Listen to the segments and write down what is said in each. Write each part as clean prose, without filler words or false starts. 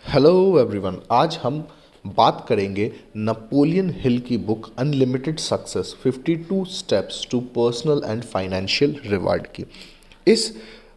Hello everyone. आज हम बात करेंगे नेपोलियन हिल की book unlimited success 52 steps to personal and financial reward की। इस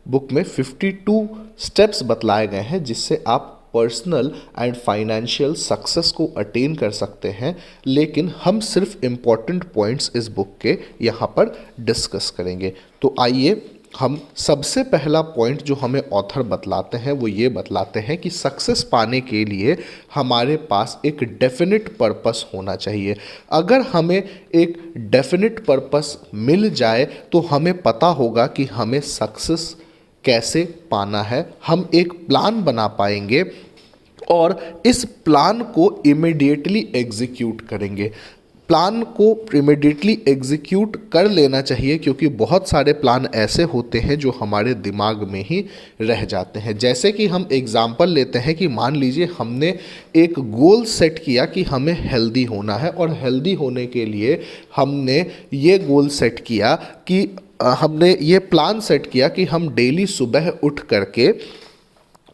बुक में 52 स्टेप्स बतलाए गए हैं जिससे आप पर्सनल एंड फाइनेंशियल सक्सेस को अटेन कर सकते हैं, लेकिन हम सिर्फ इम्पॉर्टेंट पॉइंट्स इस बुक के यहाँ पर डिस्कस करेंगे। तो आइए हम सबसे पहला पॉइंट जो हमें ऑथर बतलाते हैं वो ये बतलाते हैं कि सक्सेस पाने के लिए हमारे पास एक डेफिनेट पर्पस होना चाहिए। अगर हमें एक डेफिनेट पर्पस मिल जाए तो हमें पता होगा कि हमें सक्सेस कैसे पाना है। हम एक प्लान बना पाएंगे और इस प्लान को इमीडिएटली एग्जीक्यूट करेंगे। प्लान को इमीडिएटली एग्जीक्यूट कर लेना चाहिए क्योंकि बहुत सारे प्लान ऐसे होते हैं जो हमारे दिमाग में ही रह जाते हैं। जैसे कि हम एग्जांपल लेते हैं कि मान लीजिए हमने एक गोल सेट किया कि हमें हेल्दी होना है और हेल्दी होने के लिए हमने ये गोल सेट किया कि हमने ये प्लान सेट किया कि हम डेली सुबह उठ करके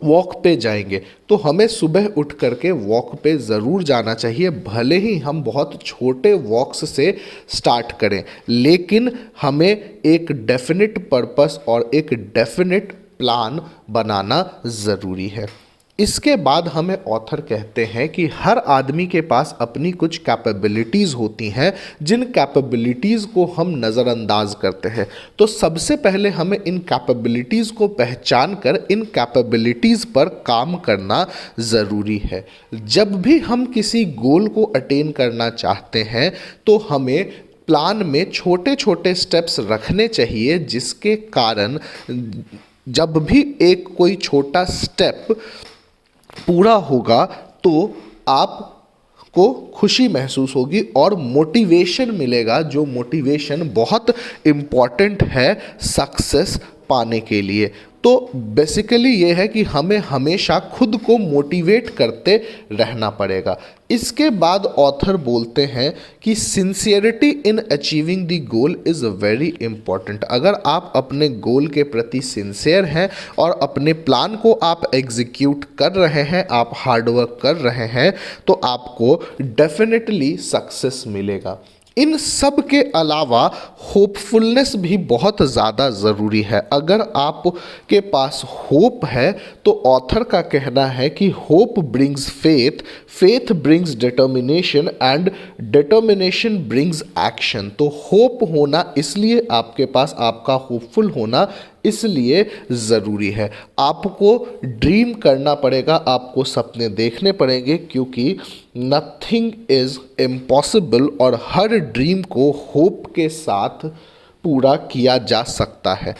वॉक पे जाएंगे। तो हमें सुबह उठ करके वॉक पे ज़रूर जाना चाहिए, भले ही हम बहुत छोटे वॉक्स से स्टार्ट करें, लेकिन हमें एक डेफिनेट पर्पस और एक डेफिनेट प्लान बनाना ज़रूरी है। इसके बाद हमें ऑथर कहते हैं कि हर आदमी के पास अपनी कुछ कैपेबिलिटीज़ होती हैं जिन कैपेबिलिटीज़ को हम नज़रअंदाज करते हैं। तो सबसे पहले हमें इन कैपेबिलिटीज़ को पहचान कर इन कैपेबिलिटीज़ पर काम करना ज़रूरी है। जब भी हम किसी गोल को अटेन करना चाहते हैं तो हमें प्लान में छोटे छोटे स्टेप्स रखने चाहिए, जिसके कारण जब भी एक कोई छोटा स्टेप पूरा होगा तो आपको खुशी महसूस होगी और मोटिवेशन मिलेगा, जो मोटिवेशन बहुत इम्पॉर्टेंट है सक्सेस पाने के लिए। तो बेसिकली ये है कि हमें हमेशा खुद को मोटिवेट करते रहना पड़ेगा। इसके बाद ऑथर बोलते हैं कि sincerity in achieving the goal is very important. अगर आप अपने गोल के प्रति सिंसियर हैं और अपने प्लान को आप एग्जीक्यूट कर रहे हैं, आप हार्डवर्क कर रहे हैं, तो आपको डेफिनेटली सक्सेस मिलेगा। इन सब के अलावा होपफुलनेस भी बहुत ज़्यादा ज़रूरी है। अगर आपके पास होप है तो ऑथर का कहना है कि hope brings faith, faith brings determination and determination brings action. तो होप होना इसलिए आपके पास, आपका होपफुल होना इसलिए ज़रूरी है। आपको ड्रीम करना पड़ेगा, आपको सपने देखने पड़ेंगे, क्योंकि नथिंग इज़ इम्पॉसिबल और हर ड्रीम को होप के साथ पूरा किया जा सकता है।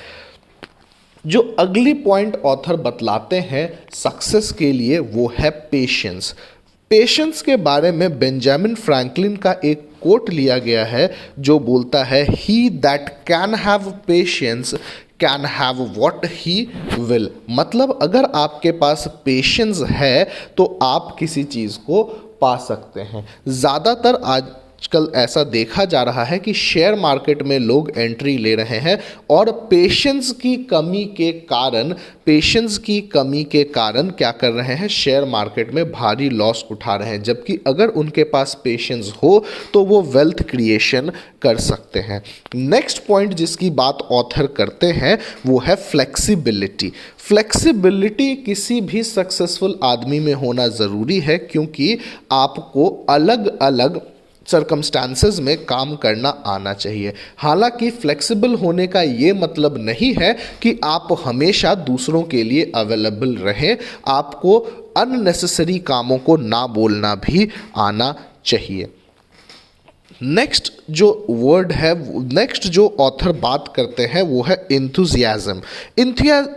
जो अगली पॉइंट ऑथर बतलाते हैं सक्सेस के लिए वो है पेशेंस। पेशेंस के बारे में बेंजामिन फ्रैंकलिन का एक कोट लिया गया है जो बोलता है, he that can have patience can have what he will. मतलब अगर आपके पास पेशेंस है तो आप किसी चीज़ को पा सकते हैं। ज़्यादातर आजकल ऐसा देखा जा रहा है कि शेयर मार्केट में लोग एंट्री ले रहे हैं और पेशेंस की कमी के कारण क्या कर रहे हैं, शेयर मार्केट में भारी लॉस उठा रहे हैं। जबकि अगर उनके पास पेशेंस हो तो वो वेल्थ क्रिएशन कर सकते हैं। नेक्स्ट पॉइंट जिसकी बात ऑथर करते हैं वो है फ्लेक्सिबिलिटी। फ्लेक्सिबिलिटी किसी भी सक्सेसफुल आदमी में होना ज़रूरी है, क्योंकि आपको अलग अलग सर्कमस्टांसेस में काम करना आना चाहिए। हालांकि फ्लेक्सिबल होने का ये मतलब नहीं है कि आप हमेशा दूसरों के लिए अवेलेबल रहें। आपको अननेसेसरी कामों को ना बोलना भी आना चाहिए। नेक्स्ट जो ऑथर बात करते हैं वो है इंथुजियाज्म।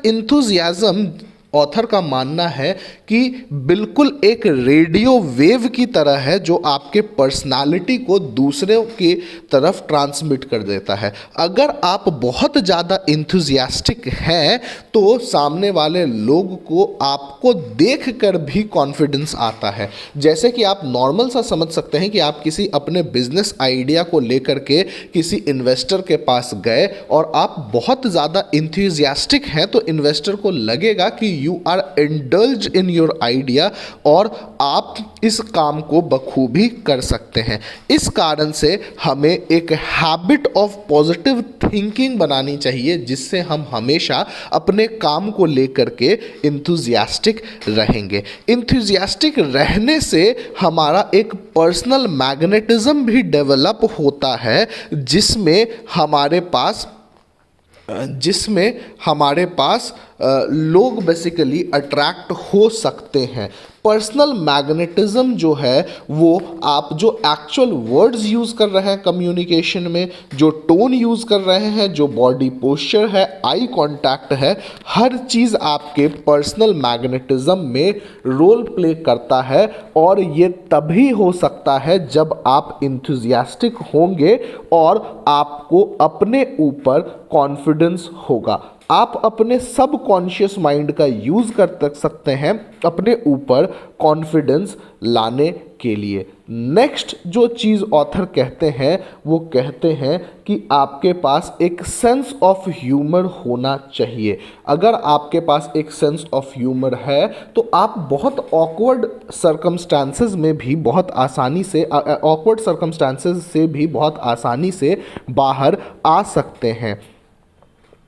इंथुजियाज्म ऑथर का मानना है कि बिल्कुल एक रेडियो वेव की तरह है जो आपके पर्सनालिटी को दूसरों की तरफ ट्रांसमिट कर देता है। अगर आप बहुत ज़्यादा इंथुजियास्टिक हैं तो सामने वाले लोग को आपको देखकर भी कॉन्फिडेंस आता है। जैसे कि आप नॉर्मल सा समझ सकते हैं कि आप किसी अपने बिजनेस आइडिया को लेकर के किसी इन्वेस्टर के पास गए और आप बहुत ज़्यादा इंथुजियास्टिक हैं, तो इन्वेस्टर को लगेगा कि you are indulge in your idea और आप इस काम को बखूबी कर सकते हैं। इस कारण से हमें एक हैबिट ऑफ पॉजिटिव थिंकिंग बनानी चाहिए, जिससे हम हमेशा अपने काम को लेकर के इंथुजियास्टिक रहेंगे। इंथुजियास्टिक रहने से हमारा एक पर्सनल मैग्नेटिज्म भी डेवलप होता है, जिसमें हमारे पास लोग बेसिकली अट्रैक्ट हो सकते हैं। पर्सनल मैग्नेटिज्म जो है वो आप जो एक्चुअल वर्ड्स यूज़ कर रहे हैं कम्युनिकेशन में, जो टोन यूज़ कर रहे हैं, जो बॉडी पोस्चर है, आई कांटेक्ट है, हर चीज़ आपके पर्सनल मैग्नेटिज्म में रोल प्ले करता है। और ये तभी हो सकता है जब आप इंथुजियास्टिक होंगे और आपको अपने ऊपर कॉन्फिडेंस होगा। आप अपने सब कॉन्शियस माइंड का यूज़ कर सकते हैं अपने ऊपर कॉन्फिडेंस लाने के लिए। नेक्स्ट जो चीज़ ऑथर कहते हैं वो कहते हैं कि आपके पास एक सेंस ऑफ ह्यूमर होना चाहिए। अगर आपके पास एक सेंस ऑफ ह्यूमर है तो आप बहुत ऑकवर्ड सर्कमस्टांसेस से भी बहुत आसानी से बाहर आ सकते हैं।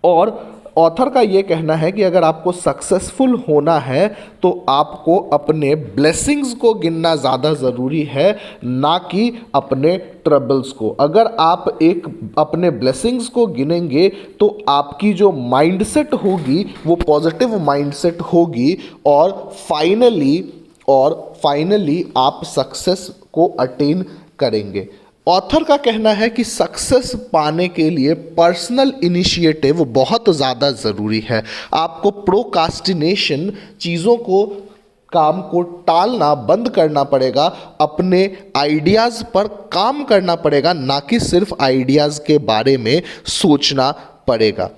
और ऑथर का ये कहना है कि अगर आपको सक्सेसफुल होना है तो आपको अपने ब्लेसिंग्स को गिनना ज़्यादा ज़रूरी है, ना कि अपने ट्रबल्स को। अगर आप अपने ब्लेसिंग्स को गिनेंगे तो आपकी जो माइंडसेट होगी वो पॉजिटिव माइंडसेट होगी और फाइनली आप सक्सेस को अटेन करेंगे। ऑथर का कहना है कि सक्सेस पाने के लिए पर्सनल इनिशिएटिव बहुत ज़्यादा ज़रूरी है। आपको प्रोकास्टिनेशन काम को टालना बंद करना पड़ेगा, अपने आइडियाज़ पर काम करना पड़ेगा, ना कि सिर्फ आइडियाज़ के बारे में सोचना पड़ेगा।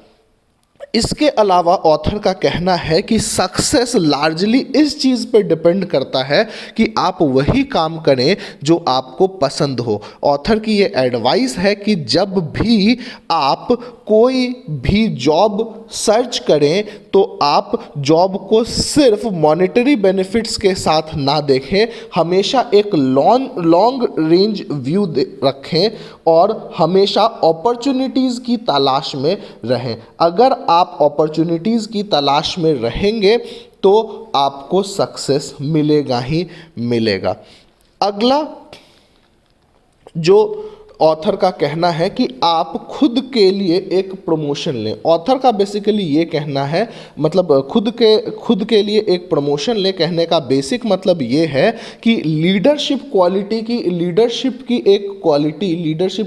इसके अलावा ऑथर का कहना है कि सक्सेस लार्जली इस चीज़ पे डिपेंड करता है कि आप वही काम करें जो आपको पसंद हो। ऑथर की ये एडवाइस है कि जब भी आप कोई भी जॉब सर्च करें तो आप जॉब को सिर्फ मॉनेटरी बेनिफिट्स के साथ ना देखें, हमेशा एक लॉन्ग रेंज व्यू रखें और हमेशा अपॉर्चुनिटीज़ की तलाश में रहें। अगर आप अपॉर्चुनिटीज़ की तलाश में रहेंगे तो आपको सक्सेस मिलेगा ही मिलेगा। अगला जो ऑथर का कहना है कि आप खुद के लिए एक प्रमोशन लें। ऑथर का बेसिकली ये कहना है, मतलब खुद के लिए एक प्रमोशन लें कहने का बेसिक मतलब ये है कि लीडरशिप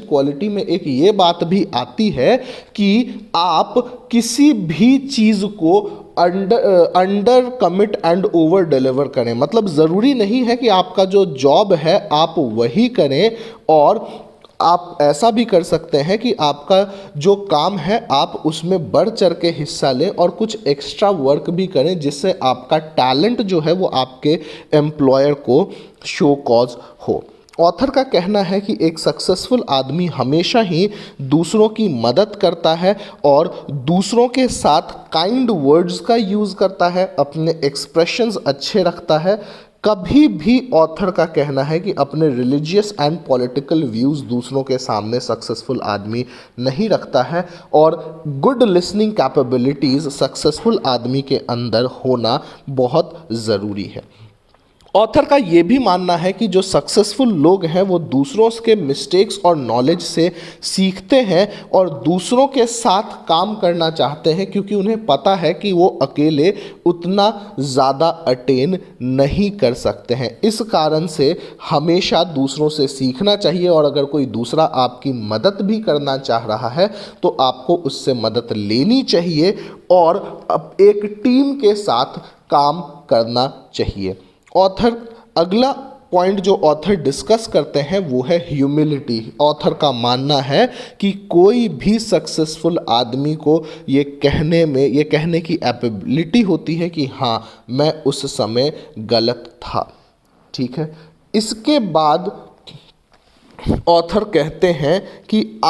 क्वालिटी में एक ये बात भी आती है कि आप किसी भी चीज़ को under commit and over deliver करें। मतलब ज़रूरी नहीं है कि आपका जो जॉब है आप वही करें, और आप ऐसा भी कर सकते हैं कि आपका जो काम है आप उसमें बढ़ चढ़ के हिस्सा लें और कुछ एक्स्ट्रा वर्क भी करें, जिससे आपका टैलेंट जो है वो आपके एम्प्लॉयर को शो कॉज हो। ऑथर का कहना है कि एक सक्सेसफुल आदमी हमेशा ही दूसरों की मदद करता है और दूसरों के साथ काइंड वर्ड्स का यूज़ करता है, अपने एक्सप्रेशंस अच्छे रखता है। कभी भी ऑथर का कहना है कि अपने रिलीजियस एंड पॉलिटिकल व्यूज़ दूसरों के सामने सक्सेसफुल आदमी नहीं रखता है, और गुड लिसनिंग कैपेबिलिटीज़ सक्सेसफुल आदमी के अंदर होना बहुत ज़रूरी है। ऑथर का ये भी मानना है कि जो सक्सेसफुल लोग हैं वो दूसरों के मिस्टेक्स और नॉलेज से सीखते हैं और दूसरों के साथ काम करना चाहते हैं, क्योंकि उन्हें पता है कि वो अकेले उतना ज़्यादा अटेन नहीं कर सकते हैं। इस कारण से हमेशा दूसरों से सीखना चाहिए, और अगर कोई दूसरा आपकी मदद भी करना चाह रहा है तो आपको उससे मदद लेनी चाहिए और एक टीम के साथ काम करना चाहिए। अगला पॉइंट जो ऑथर डिस्कस करते हैं वो है ह्यूमिलिटी। ऑथर का मानना है कि कोई भी सक्सेसफुल आदमी को ये कहने की एबिलिटी होती है कि हाँ, मैं उस समय गलत था। ठीक है। इसके बाद ऑथर कहते हैं कि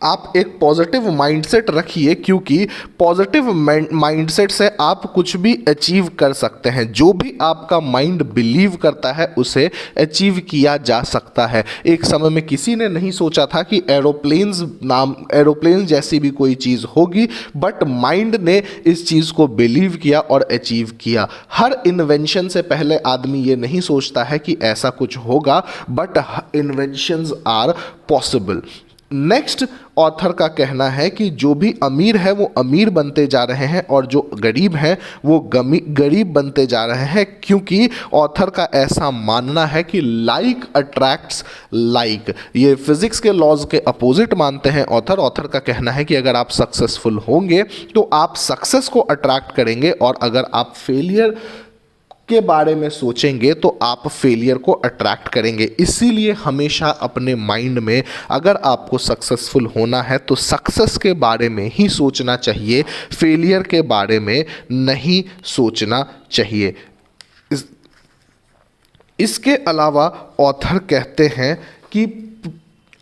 आप एक पॉजिटिव माइंडसेट रखिए, क्योंकि पॉजिटिव माइंडसेट से आप कुछ भी अचीव कर सकते हैं। जो भी आपका माइंड बिलीव करता है उसे अचीव किया जा सकता है। एक समय में किसी ने नहीं सोचा था कि एरोप्लेन जैसी भी कोई चीज़ होगी, बट माइंड ने इस चीज़ को बिलीव किया और अचीव किया। हर इन्वेंशन से पहले आदमी ये नहीं सोचता है कि ऐसा कुछ होगा, but inventions are possible. Next author का कहना है कि जो भी अमीर है वो अमीर बनते जा रहे हैं और जो गरीब हैं वो गरीब बनते जा रहे हैं, क्योंकि ऑथर का ऐसा मानना है कि लाइक अट्रैक्ट्स लाइक। ये फिजिक्स के लॉज के अपोजिट मानते हैं ऑथर। ऑथर का कहना है कि अगर आप सक्सेसफुल होंगे तो आप सक्सेस को अट्रैक्ट करेंगे, और अगर आप फेलियर के बारे में सोचेंगे तो आप फेलियर को अट्रैक्ट करेंगे। इसीलिए हमेशा अपने माइंड में अगर आपको सक्सेसफुल होना है तो सक्सेस के बारे में ही सोचना चाहिए, फेलियर के बारे में नहीं सोचना चाहिए। इसके अलावा ऑथर कहते हैं कि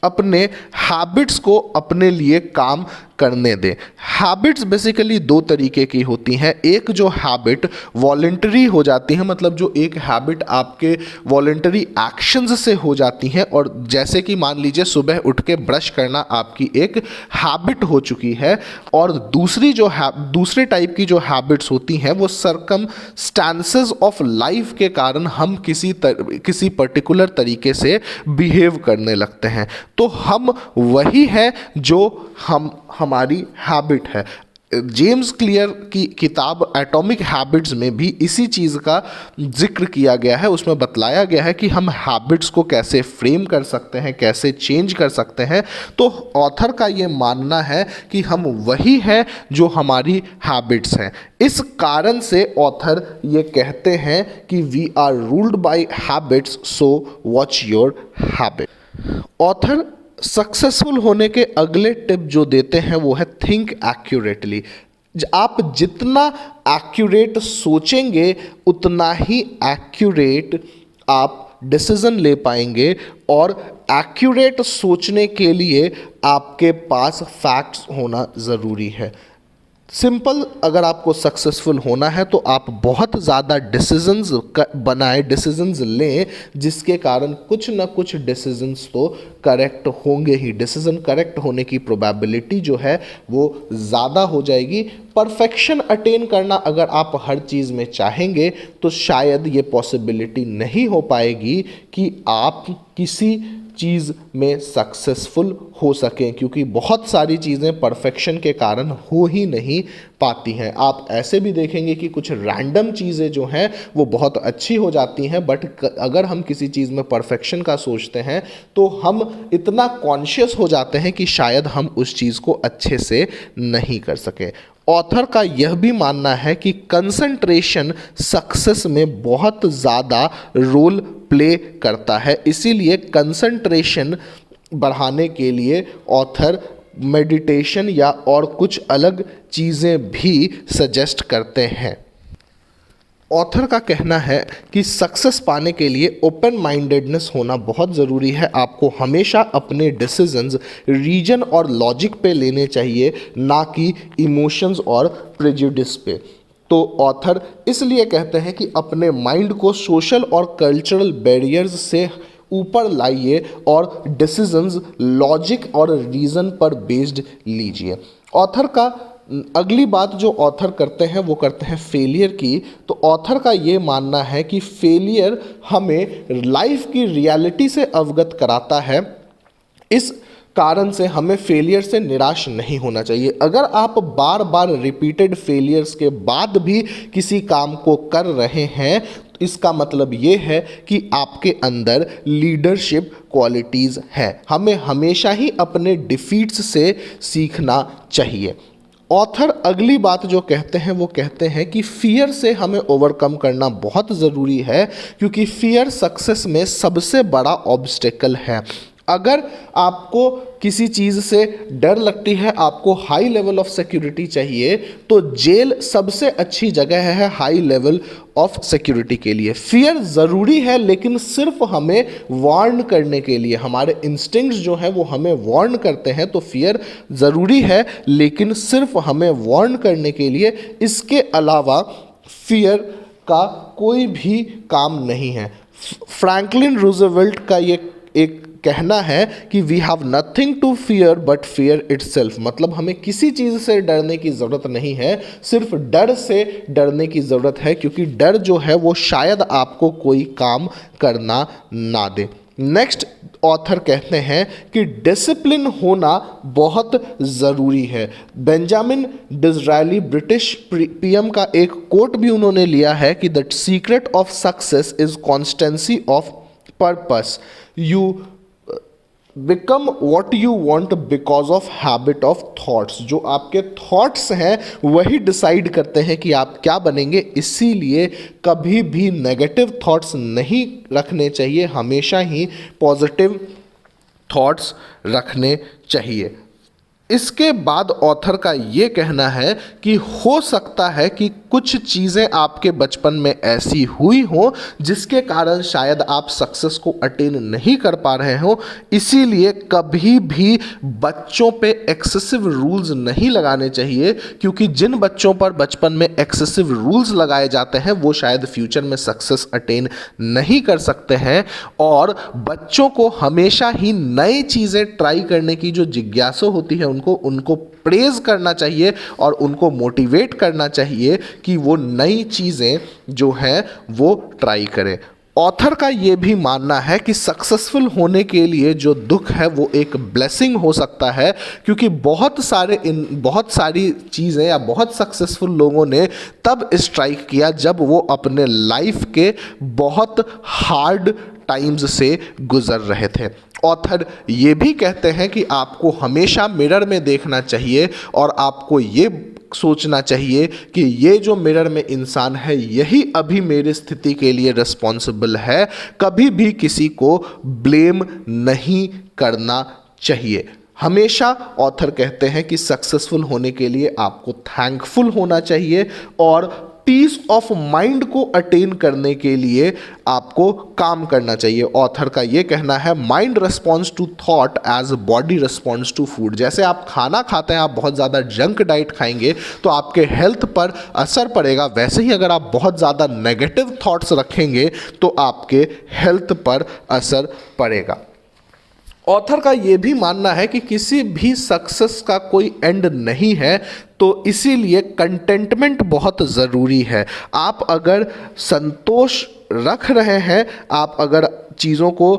अपने हैबिट्स को अपने लिए काम करने दें। हैबिट्स बेसिकली दो तरीके की होती हैं। एक जो हैबिट वॉलेंटरी हो जाती है, मतलब जो एक हैबिट आपके वॉलेंटरी एक्शंस से हो जाती हैं, और जैसे कि मान लीजिए सुबह उठ के ब्रश करना आपकी एक हैबिट हो चुकी है। और दूसरे टाइप की जो हैबिट्स होती हैं वो सर्कमस्टांसेस ऑफ लाइफ के कारण हम किसी पर्टिकुलर तरीके से बिहेव करने लगते हैं। तो हम वही है जो हमारी हैबिट है। जेम्स क्लियर की किताब एटॉमिक हैबिट्स में भी इसी चीज़ का जिक्र किया गया है। उसमें बतलाया गया है कि हम हैबिट्स को कैसे फ्रेम कर सकते हैं, कैसे चेंज कर सकते हैं। तो ऑथर का ये मानना है कि हम वही हैं जो हमारी हैबिट्स हैं। इस कारण से ऑथर ये कहते हैं कि we are ruled by habits, so watch your habit. Author successful होने के अगले टिप जो देते हैं वो है थिंक एक्यूरेटली। आप जितना एक्यूरेट सोचेंगे उतना ही एक्यूरेट आप डिसीजन ले पाएंगे, और एक्यूरेट सोचने के लिए आपके पास फैक्ट्स होना ज़रूरी है। सिंपल, अगर आपको सक्सेसफुल होना है तो आप बहुत ज़्यादा डिसीजंस लें, जिसके कारण कुछ ना कुछ डिसीजंस तो करेक्ट होंगे ही। डिसीजन करेक्ट होने की प्रोबेबिलिटी जो है वो ज़्यादा हो जाएगी। परफेक्शन अटेन करना अगर आप हर चीज़ में चाहेंगे तो शायद ये पॉसिबिलिटी नहीं हो पाएगी कि आप किसी चीज़ में सक्सेसफुल हो सकें, क्योंकि बहुत सारी चीज़ें परफेक्शन के कारण हो ही नहीं पाती हैं। आप ऐसे भी देखेंगे कि कुछ रैंडम चीज़ें जो हैं वो बहुत अच्छी हो जाती हैं, बट अगर हम किसी चीज़ में परफेक्शन का सोचते हैं तो हम इतना कॉन्शियस हो जाते हैं कि शायद हम उस चीज़ को अच्छे से नहीं कर सकें। ऑथर का यह भी मानना है कि कंसंट्रेशन सक्सेस में बहुत ज़्यादा रोल प्ले करता है। इसीलिए कंसंट्रेशन बढ़ाने के लिए ऑथर मेडिटेशन या और कुछ अलग चीज़ें भी सजेस्ट करते हैं। ऑथर का कहना है कि सक्सेस पाने के लिए ओपन माइंडेडनेस होना बहुत ज़रूरी है। आपको हमेशा अपने डिसीजंस रीजन और लॉजिक पे लेने चाहिए, ना कि इमोशंस और प्रेजुडिस पे। तो ऑथर इसलिए कहते हैं कि अपने माइंड को सोशल और कल्चरल बैरियर्स से ऊपर लाइए और डिसीजंस लॉजिक और रीज़न पर बेस्ड लीजिए। ऑथर का अगली बात जो ऑथर करते हैं वो करते हैं फेलियर की। तो ऑथर का ये मानना है कि फेलियर हमें लाइफ की रियलिटी से अवगत कराता है। इस कारण से हमें फेलियर से निराश नहीं होना चाहिए। अगर आप बार बार रिपीटेड फेलियर्स के बाद भी किसी काम को कर रहे हैं तो इसका मतलब ये है कि आपके अंदर लीडरशिप क्वालिटीज़ हैं। हमें हमेशा ही अपने डिफीट्स से सीखना चाहिए। ऑथर अगली बात जो कहते हैं वो कहते हैं कि फियर से हमें ओवरकम करना बहुत ज़रूरी है, क्योंकि फियर सक्सेस में सबसे बड़ा ऑब्स्टेकल है। अगर आपको किसी चीज़ से डर लगती है, आपको हाई लेवल ऑफ सिक्योरिटी चाहिए, तो जेल सबसे अच्छी जगह है हाई लेवल ऑफ सिक्योरिटी के लिए। फियर ज़रूरी है, लेकिन सिर्फ हमें वार्न करने के लिए, हमारे इंस्टिंक्ट्स जो है वो हमें वार्न करते हैं, तो फियर ज़रूरी है लेकिन सिर्फ हमें वार्न करने के लिए। इसके अलावा फियर का कोई भी काम नहीं है। फ्रैंकलिन रूजवेल्ट का ये एक कहना है कि we have nothing to fear but fear itself, मतलब हमें किसी चीज़ से डरने की ज़रूरत नहीं है, सिर्फ डर से डरने की ज़रूरत है, क्योंकि डर जो है वो शायद आपको कोई काम करना ना दे। नेक्स्ट ऑथर कहते हैं कि डिसिप्लिन होना बहुत ज़रूरी है। बेंजामिन डिज़रायली ब्रिटिश पीएम का एक कोट भी उन्होंने लिया है कि the secret of success is constituency of purpose, you become what you want because of habit of thoughts. जो आपके थॉट्स हैं वही डिसाइड करते हैं कि आप क्या बनेंगे, इसीलिए कभी भी नेगेटिव थॉट्स नहीं रखने चाहिए, हमेशा ही पॉजिटिव थॉट्स रखने चाहिए। इसके बाद ऑथर का ये कहना है कि हो सकता है कि कुछ चीज़ें आपके बचपन में ऐसी हुई हों जिसके कारण शायद आप सक्सेस को अटेन नहीं कर पा रहे हो, इसीलिए कभी भी बच्चों पे एक्सेसिव रूल्स नहीं लगाने चाहिए, क्योंकि जिन बच्चों पर बचपन में एक्सेसिव रूल्स लगाए जाते हैं वो शायद फ्यूचर में सक्सेस अटेन नहीं कर सकते हैं। और बच्चों को हमेशा ही नई चीज़ें ट्राई करने की जो जिज्ञासा होती है उनको प्रेज करना चाहिए और उनको मोटिवेट करना चाहिए कि वो नई चीज़ें जो हैं वो ट्राई करें। ऑथर का ये भी मानना है कि सक्सेसफुल होने के लिए जो दुख है वो एक ब्लेसिंग हो सकता है, क्योंकि बहुत सारी चीज़ें या बहुत सक्सेसफुल लोगों ने तब स्ट्राइक किया जब वो अपने लाइफ के बहुत हार्ड टाइम्स से गुजर रहे थे। ऑथर ये भी कहते हैं कि आपको हमेशा मिरर में देखना चाहिए और आपको ये सोचना चाहिए कि ये जो मिरर में इंसान है यही अभी मेरी स्थिति के लिए रिस्पॉन्सिबल है, कभी भी किसी को ब्लेम नहीं करना चाहिए। हमेशा ऑथर कहते हैं कि सक्सेसफुल होने के लिए आपको थैंकफुल होना चाहिए और पीस ऑफ माइंड को अटेन करने के लिए आपको काम करना चाहिए। ऑथर का ये कहना है mind response to thought as body response to food. जैसे आप खाना खाते हैं, आप बहुत ज़्यादा जंक डाइट खाएंगे तो आपके हेल्थ पर असर पड़ेगा, वैसे ही अगर आप बहुत ज़्यादा नेगेटिव थॉट्स रखेंगे तो आपके हेल्थ पर असर पड़ेगा। ऑथर का ये भी मानना है कि किसी भी सक्सेस का कोई एंड नहीं है, तो इसीलिए कंटेंटमेंट बहुत ज़रूरी है। आप अगर संतोष रख रहे हैं, आप अगर चीज़ों को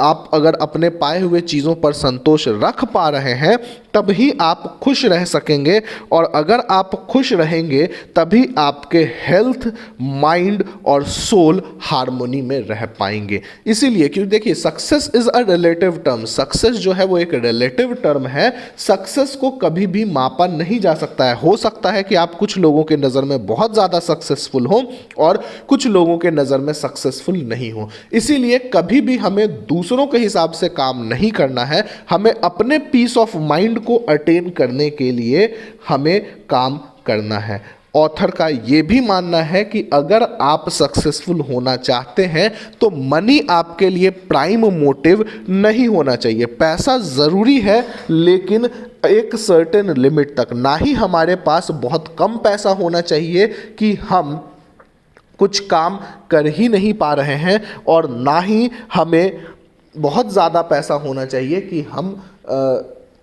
आप अगर अपने पाए हुए चीज़ों पर संतोष रख पा रहे हैं तभी आप खुश रह सकेंगे, और अगर आप खुश रहेंगे तभी आपके हेल्थ, माइंड और सोल हार्मोनी में रह पाएंगे। इसीलिए क्योंकि देखिए success is a relative term, success जो है वो एक रिलेटिव टर्म है, सक्सेस को कभी भी मापा नहीं जा सकता है। हो सकता है कि आप कुछ लोगों के नज़र में बहुत ज़्यादा सक्सेसफुल हो और कुछ लोगों के नज़र में सक्सेसफुल नहीं हो, इसीलिए कभी भी हमें दूसरों के हिसाब से काम नहीं करना है, हमें अपने पीस ऑफ माइंड को अटेन करने के लिए हमें काम करना है। ऑथर का ये भी मानना है कि अगर आप सक्सेसफुल होना चाहते हैं तो मनी आपके लिए प्राइम मोटिव नहीं होना चाहिए। पैसा ज़रूरी है लेकिन एक सर्टेन लिमिट तक, ना ही हमारे पास बहुत कम पैसा होना चाहिए कि हम कुछ काम कर ही नहीं पा रहे हैं, और ना ही हमें बहुत ज़्यादा पैसा होना चाहिए कि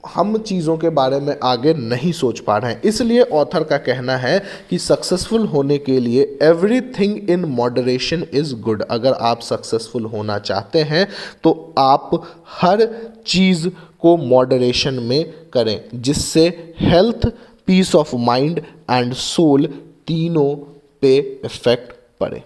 हम चीज़ों के बारे में आगे नहीं सोच पा रहे हैं। इसलिए ऑथर का कहना है कि सक्सेसफुल होने के लिए everything in moderation is good. अगर आप सक्सेसफुल होना चाहते हैं तो आप हर चीज़ को मॉडरेशन में करें, जिससे health, peace of mind and soul तीनों पे इफेक्ट पड़े।